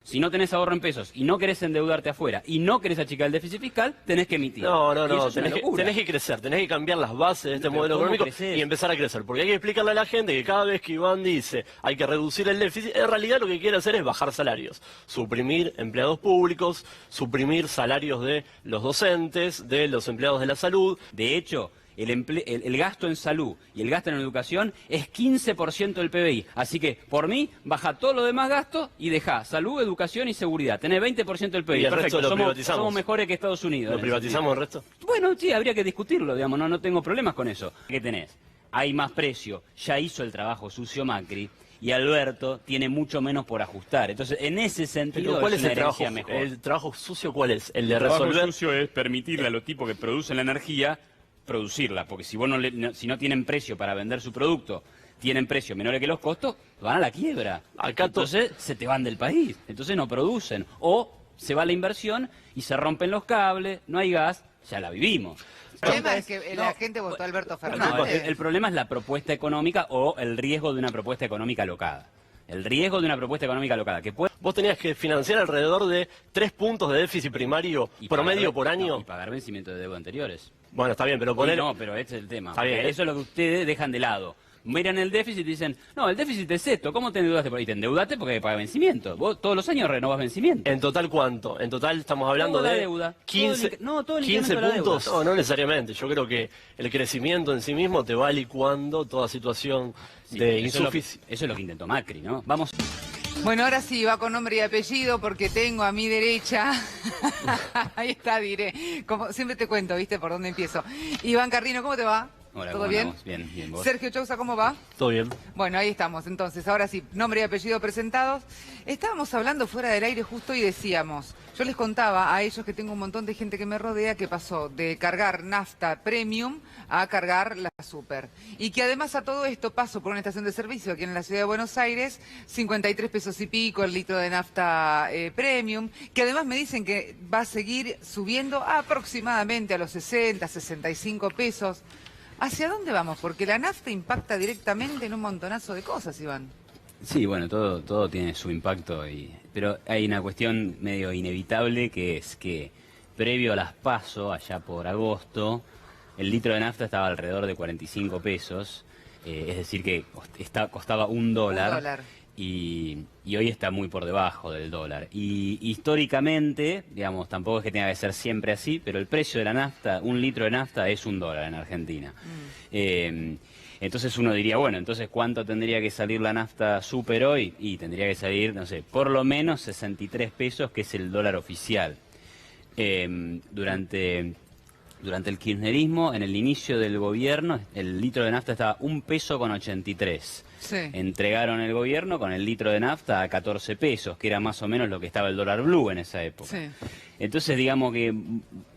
Si no tenés ahorro en pesos y no querés endeudarte afuera y no querés achicar el déficit fiscal, tenés que emitir. No, Y eso es una tenés locura. que crecer, tenés que cambiar las bases de este Pero modelo ¿cómo económico creces? y empezar a crecer. Porque hay que explicarle a la gente que cada vez que Iván dice hay que reducir el déficit, en realidad lo que quiere hacer es bajar salarios, suprimir empleados públicos, suprimir salarios de los docentes, de los empleados de la salud. De hecho, el gasto en salud y el gasto en educación es 15% del PBI. Así que, por mí, baja todo lo demás gastos y deja salud, educación y seguridad. Tenés 20% del PBI. Y el resto Perfecto, lo somos privatizamos. mejores que Estados Unidos. ¿Lo privatizamos el resto? Bueno, sí, habría que discutirlo, digamos, no tengo problemas con eso. ¿Qué tenés? Hay más precio, ya hizo el trabajo sucio Macri, y Alberto tiene mucho menos por ajustar. Entonces, en ese sentido, ¿Cuál es una el trabajo? herencia mejor. ¿El trabajo sucio cuál es? El de El trabajo resolver. sucio es permitirle a los tipos que producen la energía producirla, porque si vos si no tienen precio para vender su producto, tienen precios menores que los costos, van a la quiebra. Entonces se te van del país, entonces no producen. O se va la inversión y se rompen los cables, no hay gas, ya la vivimos. El problema es que la gente votó a Alberto Fernández. No, el problema es la propuesta económica o el riesgo de una propuesta económica alocada. El riesgo de una propuesta económica alocada. Que puede... Vos tenías que financiar alrededor de 3 puntos de déficit primario promedio por año. Y pagar vencimientos de deuda anteriores. Bueno, está bien, pero poner... No, pero este es el tema. Está bien. Eso es lo que ustedes dejan de lado. Miran el déficit y dicen, no, el déficit es esto, ¿cómo te endeudaste? Y te endeudaste porque hay que pagar vencimiento. Vos todos los años renovas vencimiento. ¿En total cuánto? En total estamos hablando Toda la de deuda. 15, Todo el 15 incremento de la puntos. deuda. No necesariamente. Yo creo que el crecimiento en sí mismo te va licuando toda situación de insuficiencia. Eso es lo que intentó Macri, ¿no? Vamos. Bueno, ahora sí, va con nombre y apellido porque tengo a mi derecha, ahí está, diré, como siempre te cuento, ¿viste? Por dónde empiezo. Iván Carrino, ¿cómo te va? Hola, ¿Todo ¿cómo bien? andamos? Bien, bien, ¿vos? Sergio Chousa, ¿cómo va? Todo bien. Bueno, ahí estamos, entonces, ahora sí, nombre y apellido presentados. Estábamos hablando fuera del aire justo y decíamos, yo les contaba a ellos que tengo un montón de gente que me rodea que pasó de cargar nafta premium a cargar la super. Y que además a todo esto paso por una estación de servicio aquí en la ciudad de Buenos Aires, 53 pesos y pico el litro de nafta premium, que además me dicen que va a seguir subiendo aproximadamente a los 60, 65 pesos. ¿Hacia dónde vamos? Porque la nafta impacta directamente en un montonazo de cosas, Iván. Sí, bueno, todo tiene su impacto, pero hay una cuestión medio inevitable que es que previo a las PASO, allá por agosto, el litro de nafta estaba alrededor de 45 pesos, es decir que costaba $1. $1. Y hoy está muy por debajo del dólar. Y históricamente, digamos, tampoco es que tenga que ser siempre así, pero el precio de la nafta, un litro de nafta es $1 en Argentina. Entonces uno diría, bueno, entonces ¿cuánto tendría que salir la nafta super hoy? Y tendría que salir, no sé, por lo menos 63 pesos, que es el dólar oficial. Durante el kirchnerismo, en el inicio del gobierno, el litro de nafta estaba $1,83. Sí. Entregaron el gobierno con el litro de nafta a 14 pesos, que era más o menos lo que estaba el dólar blue en esa época. Sí. Entonces, digamos que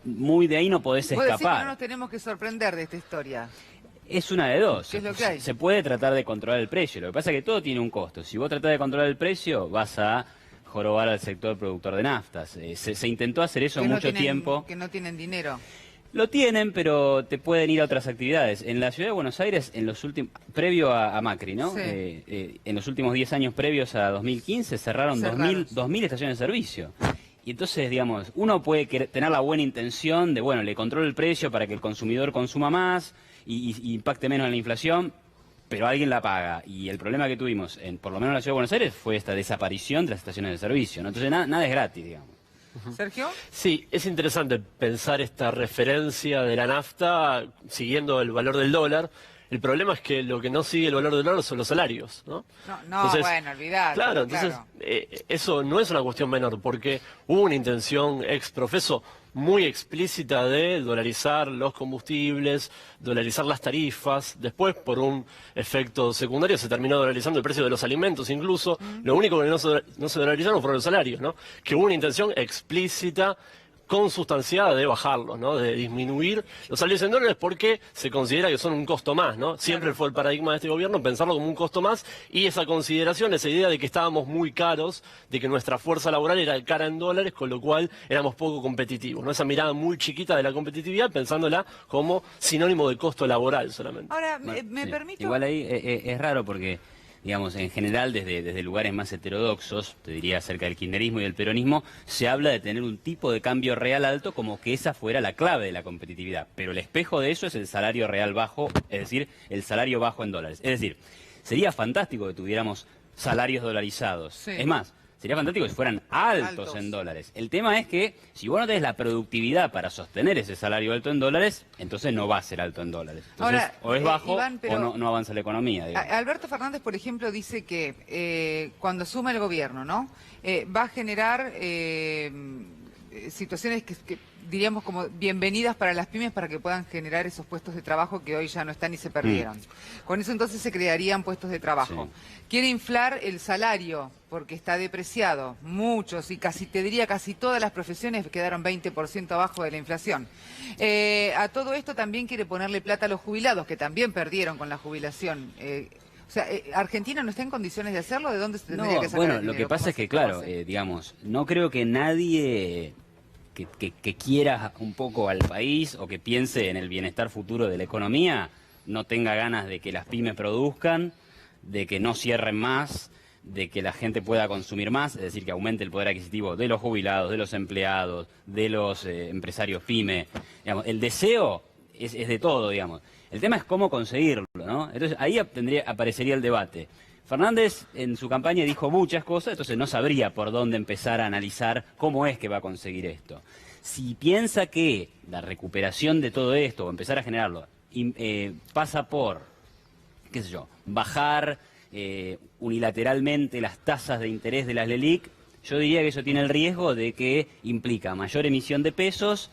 muy de ahí no podés Vos decís que no escapar. nos tenemos que sorprender de esta historia. Es una de dos. ¿Qué es lo que hay? Se puede tratar de controlar el precio. Lo que pasa es que todo tiene un costo. Si vos tratás de controlar el precio, vas a jorobar al sector productor de naftas. Se intentó hacer eso mucho tiempo. Que no tienen dinero. Lo tienen, pero te pueden ir a otras actividades. En la ciudad de Buenos Aires, previo a Macri, ¿no? Sí. En los últimos 10 años previos a 2015 cerraron 2.000 estaciones de servicio. Y entonces, digamos, uno puede tener la buena intención de, bueno, le controlo el precio para que el consumidor consuma más y impacte menos en la inflación, pero alguien la paga. Y el problema que tuvimos, por lo menos en la ciudad de Buenos Aires, fue esta desaparición de las estaciones de servicio, ¿no? Entonces nada es gratis, digamos. ¿Sergio? Sí, es interesante pensar esta referencia de la nafta siguiendo el valor del dólar. El problema es que lo que no sigue el valor del dólar son los salarios, ¿no? No, Entonces, bueno, olvidate. Claro, entonces eso no es una cuestión menor, porque hubo una intención ex profeso muy explícita de dolarizar los combustibles, dolarizar las tarifas. Después, por un efecto secundario, se terminó dolarizando el precio de los alimentos incluso. Lo único que no se dolarizaron fueron los salarios, ¿no? Que hubo una intención explícita, consustanciada de bajarlos, ¿no? De disminuir los salarios en dólares porque se considera que son un costo más, ¿no? Siempre fue el paradigma de este gobierno pensarlo como un costo más, y esa consideración, esa idea de que estábamos muy caros, de que nuestra fuerza laboral era cara en dólares, con lo cual éramos poco competitivos, ¿no? Esa mirada muy chiquita de la competitividad, pensándola como sinónimo de costo laboral solamente. Ahora, me permito... Igual ahí es raro porque digamos, en general, desde lugares más heterodoxos, te diría acerca del kirchnerismo y del peronismo, se habla de tener un tipo de cambio real alto como que esa fuera la clave de la competitividad. Pero el espejo de eso es el salario real bajo, es decir, el salario bajo en dólares. Es decir, sería fantástico que tuviéramos salarios dolarizados. Sí. Es más, sería fantástico si fueran altos en dólares. El tema es que si vos no tenés la productividad para sostener ese salario alto en dólares, entonces no va a ser alto en dólares. Entonces, Ahora, o es bajo Iván, o no avanza la economía. Digamos. Alberto Fernández, por ejemplo, dice que cuando asuma el gobierno, ¿no? Va a generar situaciones que diríamos como bienvenidas para las pymes para que puedan generar esos puestos de trabajo que hoy ya no están y se perdieron. Con eso entonces se crearían puestos de trabajo. Sí. Quiere inflar el salario porque está depreciado. Muchos y te diría casi todas las profesiones quedaron 20% abajo de la inflación. A todo esto también quiere ponerle plata a los jubilados, que también perdieron con la jubilación. O sea, ¿Argentina no está en condiciones de hacerlo? ¿De dónde se tendría que sacar bueno, el dinero? lo que pasa es que, claro, digamos, no creo que nadie que quiera un poco al país o que piense en el bienestar futuro de la economía no tenga ganas de que las pymes produzcan, de que no cierren más, de que la gente pueda consumir más, es decir, que aumente el poder adquisitivo de los jubilados, de los empleados, de los empresarios pyme. Digamos, el deseo es de todo, digamos. El tema es cómo conseguirlo, ¿no? Entonces ahí aparecería el debate. Fernández en su campaña dijo muchas cosas, entonces no sabría por dónde empezar a analizar cómo es que va a conseguir esto. Si piensa que la recuperación de todo esto, o empezar a generarlo, pasa por, qué sé yo, bajar unilateralmente las tasas de interés de las LELIQ, yo diría que eso tiene el riesgo de que implica mayor emisión de pesos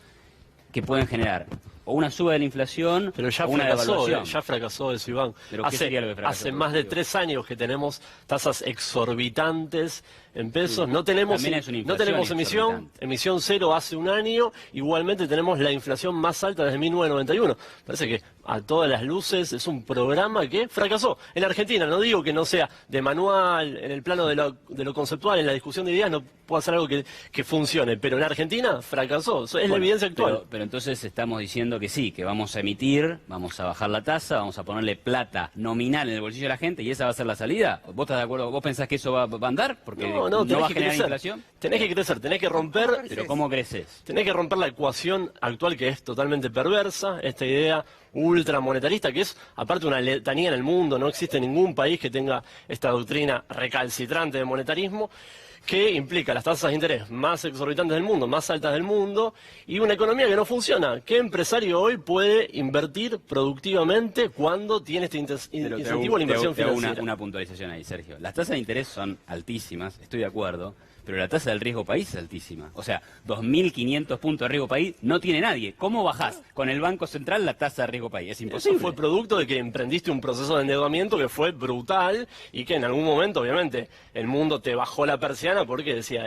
que pueden generar o una suba de la inflación pero ya o una devaluación. Ya fracasó eso, Iván. ¿Pero qué sería lo que fracasó? Hace más de 3 años que tenemos tasas exorbitantes en pesos. Sí. No tenemos Exorbitante. emisión cero hace un año. Igualmente tenemos la inflación más alta desde 1991. Parece que a todas las luces es un programa que fracasó. En Argentina, no digo que no sea de manual, en el plano de lo conceptual, en la discusión de ideas, no pueda ser algo que funcione. Pero en Argentina fracasó. Es la evidencia actual. Pero entonces estamos diciendo que sí, que vamos a emitir, vamos a bajar la tasa, vamos a ponerle plata nominal en el bolsillo de la gente y esa va a ser la salida. ¿Vos estás de acuerdo? ¿Vos pensás que eso va a andar? Porque No, va a que generar crecer. inflación. Tenés que crecer, tenés que romper. Pero ¿cómo creces? Tenés que romper la ecuación actual que es totalmente perversa, esta idea ultramonetarista que es aparte una letanía en el mundo, no existe ningún país que tenga esta doctrina recalcitrante de monetarismo que implica las tasas de interés más exorbitantes del mundo, más altas del mundo y una economía que no funciona. ¿Qué empresario hoy puede invertir productivamente cuando tiene este incentivo a la inversión te hago financiera? una puntualización ahí, Sergio. Las tasas de interés son altísimas, estoy de acuerdo, pero la tasa del riesgo país es altísima. O sea, 2.500 puntos de riesgo país no tiene nadie. ¿Cómo bajás con el Banco Central la tasa de riesgo país? Es imposible. Eso fue producto de que emprendiste un proceso de endeudamiento que fue brutal y que en algún momento, obviamente, el mundo te bajó la persiana porque decía,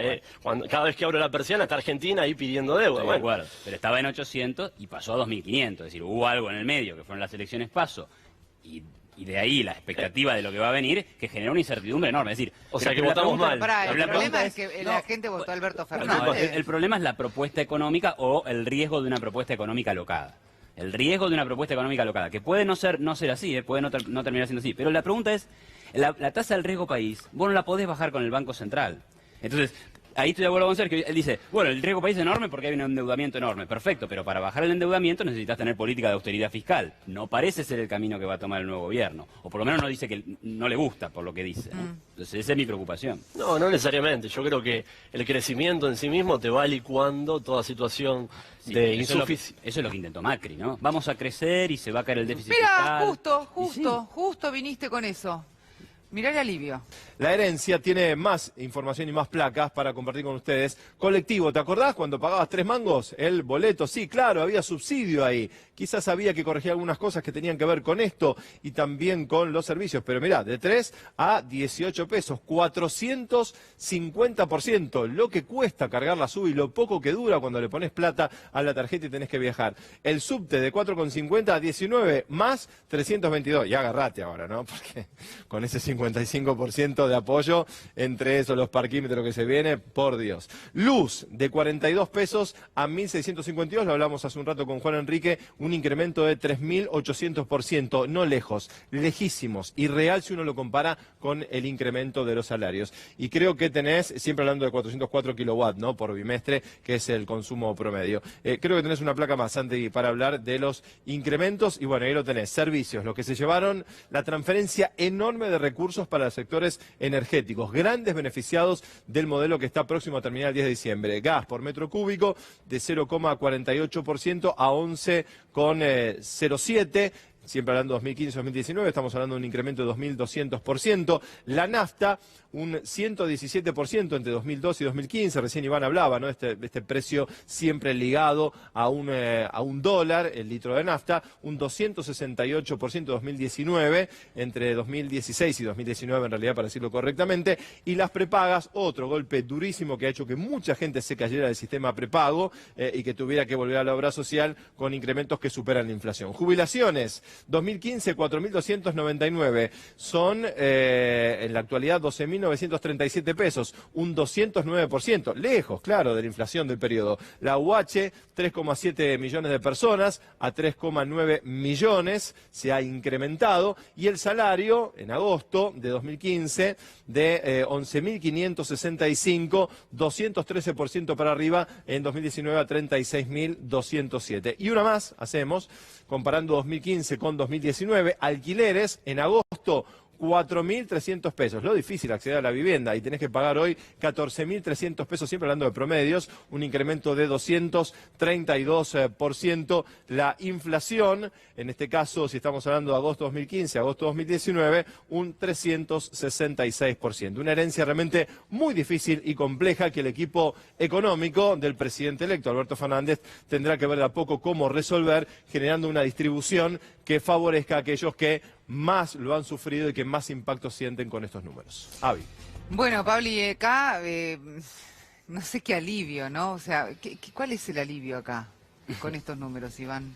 cada vez que abro la persiana está Argentina ahí pidiendo deuda. Estoy de acuerdo, pero estaba en 800 y pasó a 2.500. Es decir, hubo algo en el medio, que fueron las elecciones PASO. Y de ahí la expectativa de lo que va a venir, que generó una incertidumbre enorme. Es decir, o sea que votamos mal. El problema es que la gente votó a Alberto Fernández. El problema es la propuesta económica o el riesgo de una propuesta económica alocada. El riesgo de una propuesta económica alocada, que puede no ser así, puede no terminar siendo así. Pero la pregunta es, la tasa del riesgo país, vos no la podés bajar con el Banco Central. Entonces, ahí estoy de acuerdo con Sergio. Él dice, bueno, el riesgo país es enorme porque hay un endeudamiento enorme. Perfecto, pero para bajar el endeudamiento necesitas tener política de austeridad fiscal. No parece ser el camino que va a tomar el nuevo gobierno. O por lo menos no dice que no le gusta por lo que dice, ¿no? Entonces, esa es mi preocupación. No necesariamente. Yo creo que el crecimiento en sí mismo te va licuando toda situación de insuficiencia. Eso es lo que intentó Macri, ¿no? Vamos a crecer y se va a caer el déficit Mira, fiscal. justo viniste con eso. Mirá el alivio. La herencia tiene más información y más placas para compartir con ustedes. Colectivo, ¿te acordás cuando pagabas 3 mangos? El boleto, sí, claro, había subsidio ahí. Quizás había que corregir algunas cosas que tenían que ver con esto y también con los servicios. Pero mirá, de 3 a 18 pesos, 450%. Lo que cuesta cargar la SUB y lo poco que dura cuando le pones plata a la tarjeta y tenés que viajar. El subte de 4,50 a 19 más 322. Y agarrate ahora, ¿no? Porque con ese 50 55% de apoyo, entre eso los parquímetros que se viene, por Dios. Luz, de 42 pesos a 1.652, lo hablamos hace un rato con Juan Enrique, un incremento de 3.800%, no lejos, lejísimos, irreal si uno lo compara con el incremento de los salarios. Y creo que tenés, siempre hablando de 404 kilowatts, ¿no?, por bimestre, que es el consumo promedio. Creo que tenés una placa más, Santi, para hablar de los incrementos, y bueno, ahí lo tenés, servicios, lo que se llevaron, la transferencia enorme de recursos para los sectores energéticos, grandes beneficiados del modelo que está próximo a terminar el 10 de diciembre. Gas por metro cúbico de 0,48% a 11,07%. Siempre hablando de 2015-2019, estamos hablando de un incremento de 2.200%. La nafta, un 117% entre 2012 y 2015. Recién Iván hablaba, ¿no?, este precio siempre ligado a un dólar, el litro de nafta. Un 268% 2019, entre 2016 y 2019 en realidad, para decirlo correctamente. Y las prepagas, otro golpe durísimo que ha hecho que mucha gente se cayera del sistema prepago y que tuviera que volver a la obra social con incrementos que superan la inflación. Jubilaciones. 2015, 4.299, son en la actualidad 12.937 pesos, un 209%, lejos, claro, de la inflación del periodo. La UH, 3,7 millones de personas a 3,9 millones, se ha incrementado, y el salario en agosto de 2015 de 11.565, 213% para arriba, en 2019 a 36.207. Y una más hacemos, comparando 2015 con 2019, alquileres en agosto 4.300 pesos. Lo difícil acceder a la vivienda, y tenés que pagar hoy 14.300 pesos, siempre hablando de promedios, un incremento de 232%. La inflación, en este caso, si estamos hablando de agosto 2015, agosto 2019, un 366%. Una herencia realmente muy difícil y compleja que el equipo económico del presidente electo, Alberto Fernández, tendrá que ver de a poco cómo resolver, generando una distribución que favorezca a aquellos que más lo han sufrido y que más impacto sienten con estos números. Avi. Bueno, Pabli, acá no sé qué alivio, ¿no? O sea, ¿cuál es el alivio acá con estos números, Iván?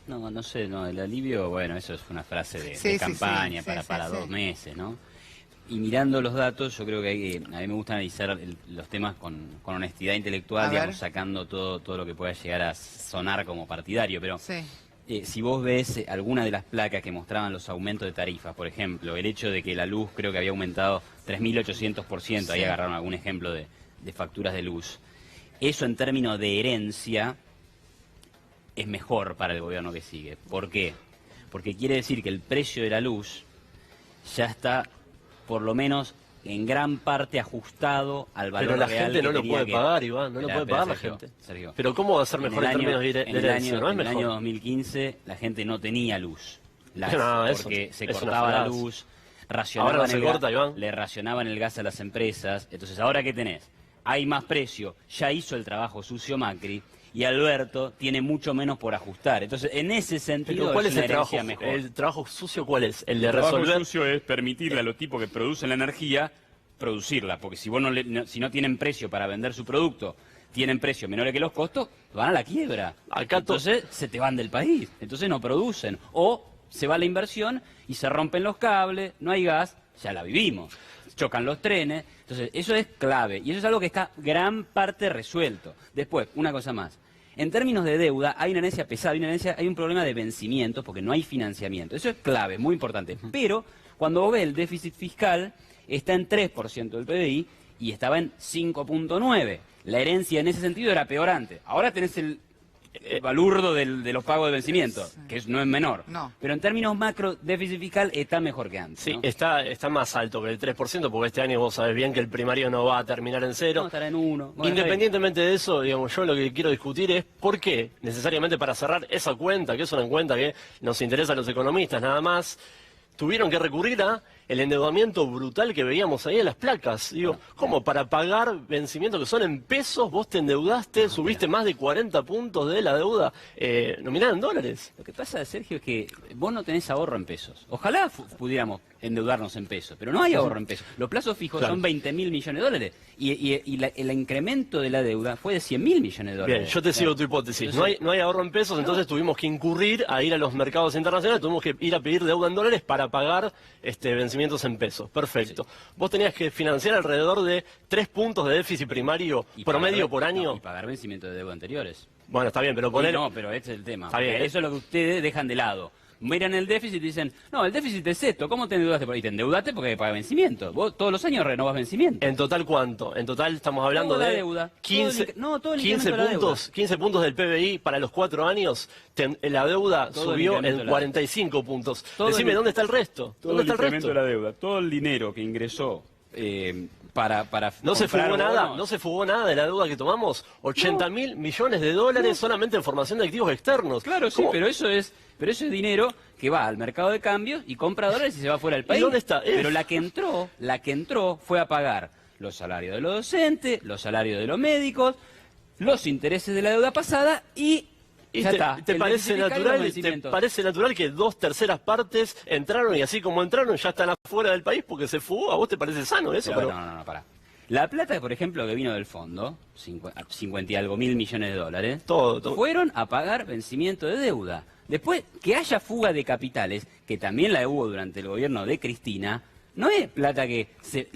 No sé, el alivio, bueno, eso es una frase de campaña para 2 meses, ¿no? Y mirando los datos, yo creo que a mí me gusta analizar los temas con honestidad intelectual, digamos, sacando todo lo que pueda llegar a sonar como partidario, pero... Sí. Si vos ves alguna de las placas que mostraban los aumentos de tarifas, por ejemplo, el hecho de que la luz creo que había aumentado 3.800%, ahí agarraron algún ejemplo de facturas de luz, eso en términos de herencia es mejor para el gobierno que sigue. ¿Por qué? Porque quiere decir que el precio de la luz ya está por lo menos en gran parte ajustado al valor real. Pero la gente no lo puede pagar, Iván, no lo puede pagar la gente. Sergio, pero ¿cómo va a ser mejor en términos de herencia? En el año 2015 la gente no tenía luz, porque se es cortaba la luz, le racionaban el gas a las empresas. Entonces, ¿ahora qué tenés? Hay más precio, ya hizo el trabajo sucio Macri, y Alberto tiene mucho menos por ajustar. Entonces, en ese sentido, ¿cuál es el trabajo mejor? ¿El trabajo sucio cuál es? El de resolver. El trabajo sucio es permitirle a los tipos que producen la energía producirla, porque si si no tienen precio para vender su producto, tienen precios menores que los costos, van a la quiebra. Entonces se te van del país, entonces no producen. O se va la inversión y se rompen los cables, no hay gas, ya la vivimos. Chocan los trenes, entonces eso es clave, y eso es algo que está gran parte resuelto. Después, una cosa más. En términos de deuda, hay una herencia pesada, hay un problema de vencimientos porque no hay financiamiento. Eso es clave, muy importante. Pero cuando vos ves el déficit fiscal, está en 3% del PBI y estaba en 5,9%. La herencia en ese sentido era peor antes. Ahora tenés el balurdo de los pagos de vencimiento, que no es menor. No. Pero en términos macro, déficit fiscal está mejor que antes. Sí, ¿no? está más alto que el 3%, porque este año vos sabés bien que el primario no va a terminar en 0. No, estará en 1. Bueno, independientemente de eso, digamos, yo lo que quiero discutir es por qué, necesariamente para cerrar esa cuenta, que es una cuenta que nos interesa a los economistas nada más, tuvieron que recurrir a el endeudamiento brutal que veíamos ahí en las placas. Digo, ¿cómo? Para pagar vencimientos que son en pesos, vos te endeudaste, subiste más de 40 puntos de la deuda nominada en dólares. Lo que pasa, Sergio, es que vos no tenés ahorro en pesos. Ojalá pudiéramos endeudarnos en pesos, pero no hay ahorro en pesos. Los plazos fijos Claro. son 20.000 millones de dólares y el incremento de la deuda fue de 100.000 millones de dólares. Bien, yo te sigo tu hipótesis. Entonces, No hay ahorro en pesos, entonces tuvimos que incurrir a ir a los mercados internacionales, tuvimos que ir a pedir deuda en dólares para pagar vencimientos en pesos. Perfecto. Vos tenías que financiar alrededor de 3 puntos de déficit primario y promedio pagar- por año. no, y pagar vencimientos de deuda anteriores. Bueno, está bien, pero Sí, poner... no, pero este es el tema. Está bien. Porque eso es lo que ustedes dejan de lado. Miran el déficit y dicen, no, el déficit es esto, ¿cómo te endeudaste? Y te endeudaste porque hay que pagar vencimiento. Vos todos los años renovás vencimiento. ¿En total cuánto? En total estamos hablando Toda la de deuda. 15, Todo el 15 incremento de la puntos, 15 puntos del PBI para los 4 años. La deuda Todo el subió incremento de en la 45 puntos. Todo Decime, el- ¿dónde está el resto? ¿Dónde está el resto? la deuda, todo el dinero que ingresó para No se comprar fugó nada, bonos. no se fugó nada de la deuda que tomamos. 80.000 millones de dólares solamente en formación de activos externos. Claro, sí, ¿Cómo? pero eso es dinero que va al mercado de cambios y compra dólares y se va fuera del país. dónde está? Pero la que entró fue a pagar los salarios de los docentes, los salarios de los médicos, los intereses de la deuda pasada y ¿Y ya está. te El parece déficit fiscal y los natural, vencimientos. que 2/3 partes entraron y así como entraron ya están afuera del país porque se fugó? ¿A vos te parece sano eso? Pero no, pará. La plata, por ejemplo, que vino del fondo, 50 y algo mil millones de dólares, Todo. fueron a pagar vencimiento de deuda. Después, que haya fuga de capitales, que también la hubo durante el gobierno de Cristina, no es plata que es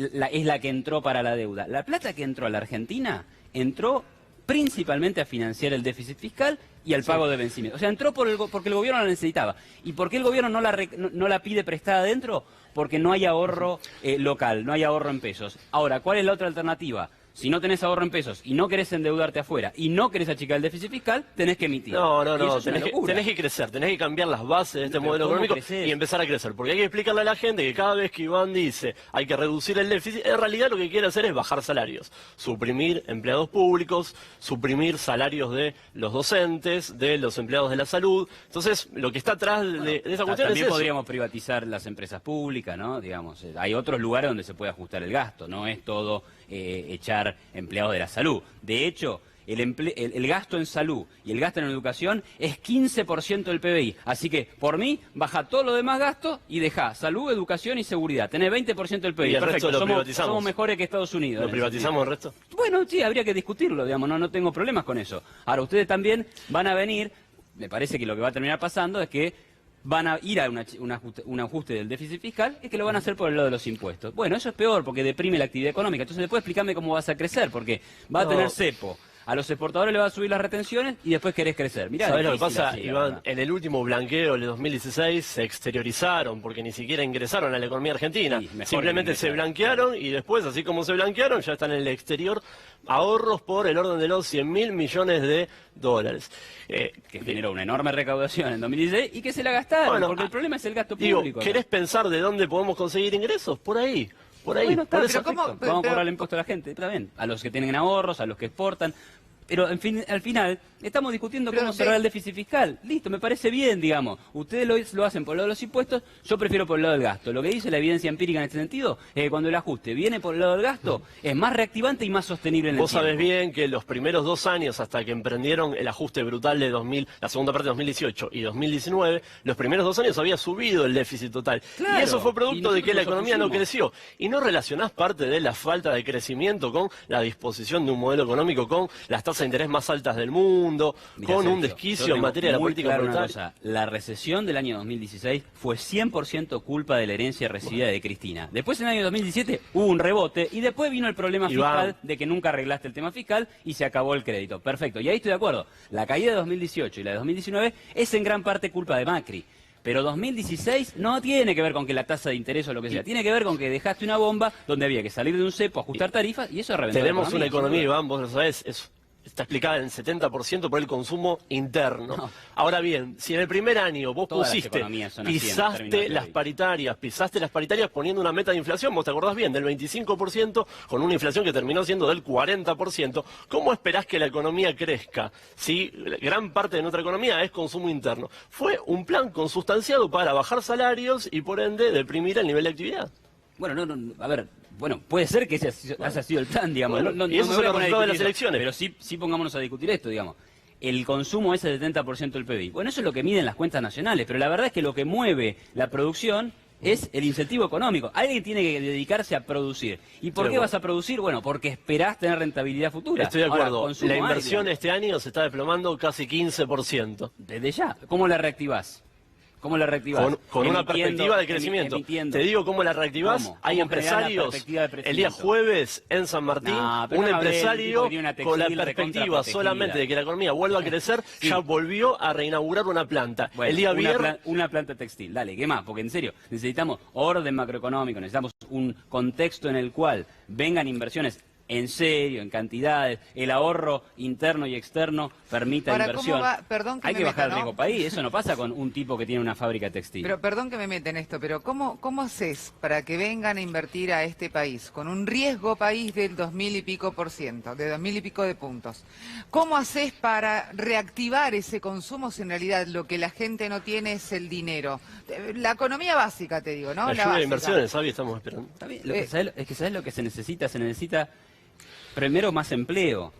la que entró para la deuda. La plata que entró a la Argentina entró principalmente a financiar el déficit fiscal y al pago de vencimiento. O sea, entró porque el gobierno la necesitaba. ¿Y por qué el gobierno no la pide prestada adentro? Porque no hay ahorro local, no hay ahorro en pesos. Ahora, ¿cuál es la otra alternativa? Si no tenés ahorro en pesos y no querés endeudarte afuera y no querés achicar el déficit fiscal, tenés que emitir. No, Y eso es una tenés locura. que crecer, tenés que cambiar las bases de este Pero modelo ¿cómo económico creces? y empezar a crecer. Porque hay que explicarle a la gente que cada vez que Iván dice hay que reducir el déficit, en realidad lo que quiere hacer es bajar salarios, suprimir empleados públicos, suprimir salarios de los docentes, de los empleados de la salud. Entonces, lo que está atrás de esa cuestión es También eso. podríamos privatizar las empresas públicas, ¿no? Digamos, hay otros lugares donde se puede ajustar el gasto, no es todo echar empleados de la salud. De hecho, el gasto en salud y el gasto en educación es 15% del PBI. Así que, por mí, baja todo lo demás gastos y deja salud, educación y seguridad. Tenés 20% del PBI. Y el resto Perfecto, lo somos privatizamos. mejores que Estados Unidos. ¿Lo en ese privatizamos el resto? sentido. Bueno, sí, habría que discutirlo, digamos, no tengo problemas con eso. Ahora, ustedes también van a venir, me parece que lo que va a terminar pasando es que van a ir a un ajuste del déficit fiscal, es que lo van a hacer por el lado de los impuestos. Bueno, eso es peor porque deprime la actividad económica. Entonces después explícame cómo vas a crecer, porque va a tener cepo. A los exportadores le va a subir las retenciones y después querés crecer. Mirá, ¿Sabés lo que difícil pasa, así, la Iván? verdad. En el último blanqueo de 2016 se exteriorizaron porque ni siquiera ingresaron a la economía argentina. Sí, mejor Simplemente que se ingresaron. blanquearon y después, así como se blanquearon, ya están en el exterior ahorros por el orden de los 100.000 millones de dólares. Que generó una enorme recaudación en 2016 y que se la gastaron, Bueno, porque el problema es el gasto Digo, público. ¿querés pensar de dónde podemos conseguir ingresos? Por ahí. Por ahí. Bueno, está, por pero eso. ¿cómo? perfecto. Vamos a cobrar el impuesto a la gente, está bien. A los que tienen ahorros, a los que exportan. Pero al final estamos discutiendo Pero cómo sí. cerrar el déficit fiscal. Listo, me parece bien, digamos. Ustedes lo hacen por el lado de los impuestos, yo prefiero por el lado del gasto. Lo que dice la evidencia empírica en este sentido es que cuando el ajuste viene por el lado del gasto, es más reactivante y más sostenible en el Vos sabés tiempo. bien que los primeros 2 años, hasta que emprendieron el ajuste brutal de la segunda parte de 2018 y 2019, los primeros 2 años había subido el déficit total. Claro, Y eso fue y producto de que la nosotros economía no opusimos. creció. ¿Y no relacionás parte de la falta de crecimiento con la disposición de un modelo económico con las tasas de interés más altas del mundo, Mirá, con un Sergio, desquicio yo en tengo materia de la muy política claro una monetaria? cosa. La recesión del año 2016 fue 100% culpa de la herencia recibida de Cristina. Después, en el año 2017, hubo un rebote y después vino el problema Iván. fiscal de que nunca arreglaste el tema fiscal y se acabó el crédito. Perfecto, y ahí estoy de acuerdo. La caída de 2018 y la de 2019 es en gran parte culpa de Macri. Pero 2016 no tiene que ver con que la tasa de interés o lo que sea. Tiene que ver con que dejaste una bomba donde había que salir de un cepo, ajustar tarifas y eso reventó Tenemos la una economía, sin duda. Iván, vos lo sabés, está explicada en 70% por el consumo interno. No. Ahora bien, si en el primer año vos Todas las pusiste, economías son así en términos pisaste de las PIB. pisaste las paritarias poniendo una meta de inflación, vos te acordás bien, del 25%, con una inflación que terminó siendo del 40%, ¿cómo esperás que la economía crezca si gran parte de nuestra economía es consumo interno? Fue un plan consustanciado para bajar salarios y por ende deprimir el nivel de actividad. Bueno, a ver, bueno, puede ser que ese haya sido el plan, digamos. Bueno, y esos me son voy a los poner a resultados de las discutir elecciones. Pero sí pongámonos a discutir esto, digamos. El consumo es el 70% del PBI. Bueno, eso es lo que miden las cuentas nacionales, pero la verdad es que lo que mueve la producción es el incentivo económico. Alguien tiene que dedicarse a producir. ¿Y por qué vas a producir? Bueno, porque esperás tener rentabilidad futura. Estoy de acuerdo. Ahora, consumo La inversión hay, este año se está desplomando casi 15%. desde ya. ¿Cómo la reactivás? ¿Cómo la reactivás? Con una Emitiendo- perspectiva de crecimiento. emitiendo. Te digo cómo la reactivás. ¿Cómo? Hay ¿Cómo generás la empresarios. perspectiva de El día crecimiento? jueves en San Martín, No, pero un no hablé del tipo empresario que tiene una con la textil perspectiva recontraprotegida. solamente de que la economía vuelva a crecer, Sí. ya volvió a reinaugurar una planta. Bueno, el día viernes. una planta textil. Dale, ¿qué más? Porque en serio, necesitamos orden macroeconómico, necesitamos un contexto en el cual vengan inversiones en serio, en cantidades, el ahorro interno y externo permita Ahora, inversión. ¿cómo va? Perdón que Hay me que bajar el meta, ¿no? riesgo país, eso no pasa con un tipo que tiene una fábrica textil. Pero perdón que me meta en esto, pero ¿cómo haces para que vengan a invertir a este país con un riesgo país del 2000 y pico %, de 2000 y pico de puntos? ¿Cómo haces para reactivar ese consumo si en realidad lo que la gente no tiene es el dinero? La economía básica, te digo, ¿no? La Ayuda de básica. inversiones, ¿sabes? Estamos esperando. Está bien, es que ¿sabes lo que se necesita primero más empleo.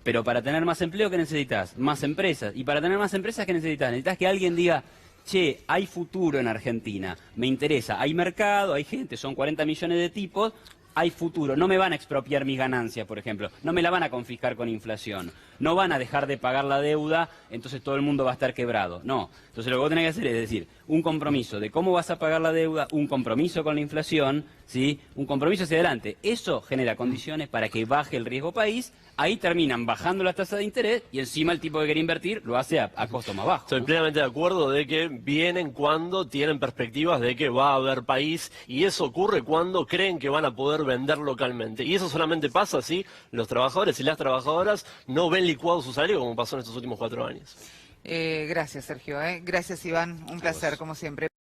Pero para tener más empleo, ¿qué necesitas? Más empresas. Y para tener más empresas, ¿qué necesitas? Necesitas que alguien diga, che, hay futuro en Argentina, me interesa, hay mercado, hay gente, son 40 millones de tipos, hay futuro, no me van a expropiar mis ganancias, por ejemplo, no me la van a confiscar con inflación, no van a dejar de pagar la deuda, entonces todo el mundo va a estar quebrado, no. Entonces lo que vos tenés que hacer es decir, un compromiso de cómo vas a pagar la deuda, un compromiso con la inflación, ¿sí? Un compromiso hacia adelante. Eso genera condiciones para que baje el riesgo país, ahí terminan bajando las tasas de interés y encima el tipo que quiere invertir lo hace a costo más bajo. Estoy ¿no? plenamente de acuerdo de que vienen cuando tienen perspectivas de que va a haber país y eso ocurre cuando creen que van a poder vender localmente. Y eso solamente pasa si los trabajadores y las trabajadoras no ven licuado su salario como pasó en estos últimos 4 años. Gracias, Sergio. Gracias, Iván. Un placer, como siempre.